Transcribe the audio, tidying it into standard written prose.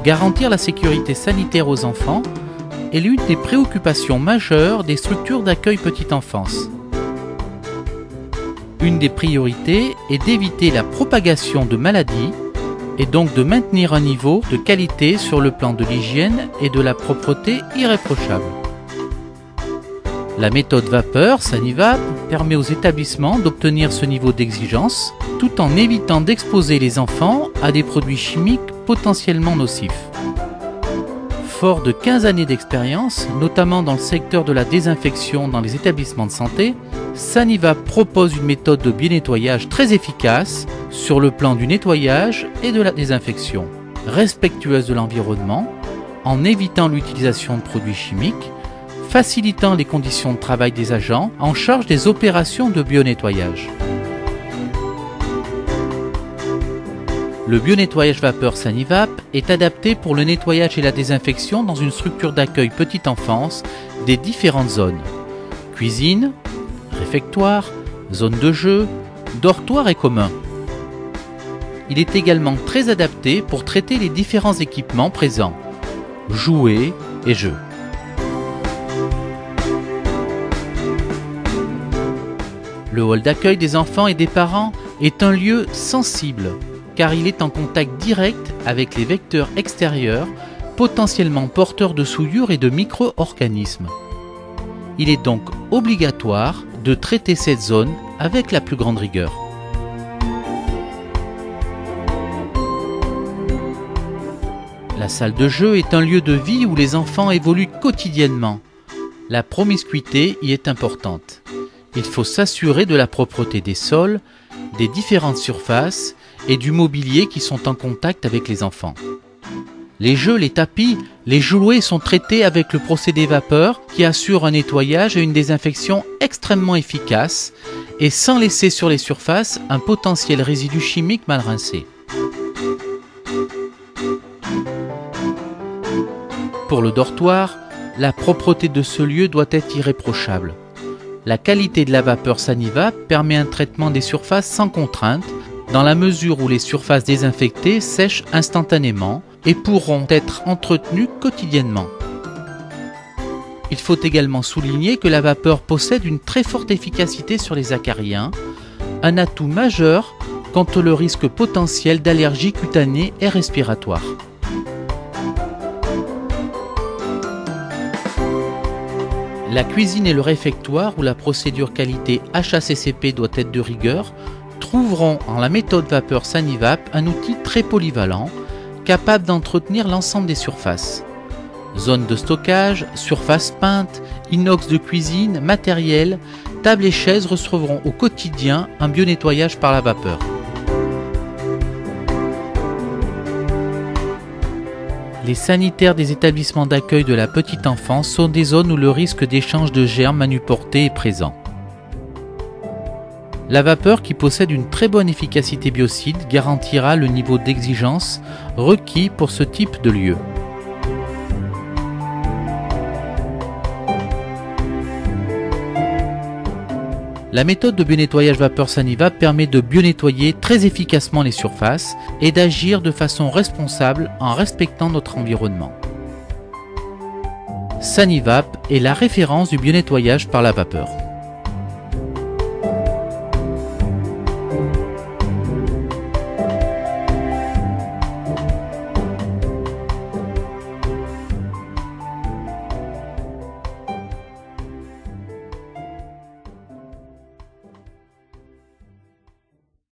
Garantir la sécurité sanitaire aux enfants est l'une des préoccupations majeures des structures d'accueil petite enfance. Une des priorités est d'éviter la propagation de maladies et donc de maintenir un niveau de qualité sur le plan de l'hygiène et de la propreté irréprochable. La méthode vapeur Sanivap permet aux établissements d'obtenir ce niveau d'exigence tout en évitant d'exposer les enfants à des produits chimiques potentiellement nocifs. Fort de 15 années d'expérience, notamment dans le secteur de la désinfection dans les établissements de santé, Sanivap propose une méthode de bionnettoyage très efficace sur le plan du nettoyage et de la désinfection, respectueuse de l'environnement, en évitant l'utilisation de produits chimiques, facilitant les conditions de travail des agents en charge des opérations de bionnettoyage. Le bionnettoyage vapeur Sanivap est adapté pour le nettoyage et la désinfection dans une structure d'accueil petite enfance des différentes zones: cuisine, réfectoire, zone de jeu, dortoir et commun. Il est également très adapté pour traiter les différents équipements présents, jouets et jeux. Le hall d'accueil des enfants et des parents est un lieu sensible car il est en contact direct avec les vecteurs extérieurs potentiellement porteurs de souillures et de micro-organismes. Il est donc obligatoire de traiter cette zone avec la plus grande rigueur. La salle de jeu est un lieu de vie où les enfants évoluent quotidiennement. La promiscuité y est importante. Il faut s'assurer de la propreté des sols, des différentes surfaces et du mobilier qui sont en contact avec les enfants. Les jeux, les tapis, les jouets sont traités avec le procédé vapeur qui assure un nettoyage et une désinfection extrêmement efficaces et sans laisser sur les surfaces un potentiel résidu chimique mal rincé. Pour le dortoir, la propreté de ce lieu doit être irréprochable. La qualité de la vapeur Sanivap permet un traitement des surfaces sans contrainte, dans la mesure où les surfaces désinfectées sèchent instantanément et pourront être entretenues quotidiennement. Il faut également souligner que la vapeur possède une très forte efficacité sur les acariens, un atout majeur contre le risque potentiel d'allergies cutanées et respiratoires. La cuisine et le réfectoire, où la procédure qualité HACCP doit être de rigueur, trouveront en la méthode vapeur Sanivap un outil très polyvalent, capable d'entretenir l'ensemble des surfaces. Zone de stockage, surface peinte, inox de cuisine, matériel, tables et chaises recevront au quotidien un bionnettoyage par la vapeur. Les sanitaires des établissements d'accueil de la petite enfance sont des zones où le risque d'échange de germes manuportés est présent. La vapeur, qui possède une très bonne efficacité biocide, garantira le niveau d'exigence requis pour ce type de lieu. La méthode de bionnettoyage vapeur Sanivap permet de bionnettoyer très efficacement les surfaces et d'agir de façon responsable en respectant notre environnement. Sanivap est la référence du bionnettoyage par la vapeur.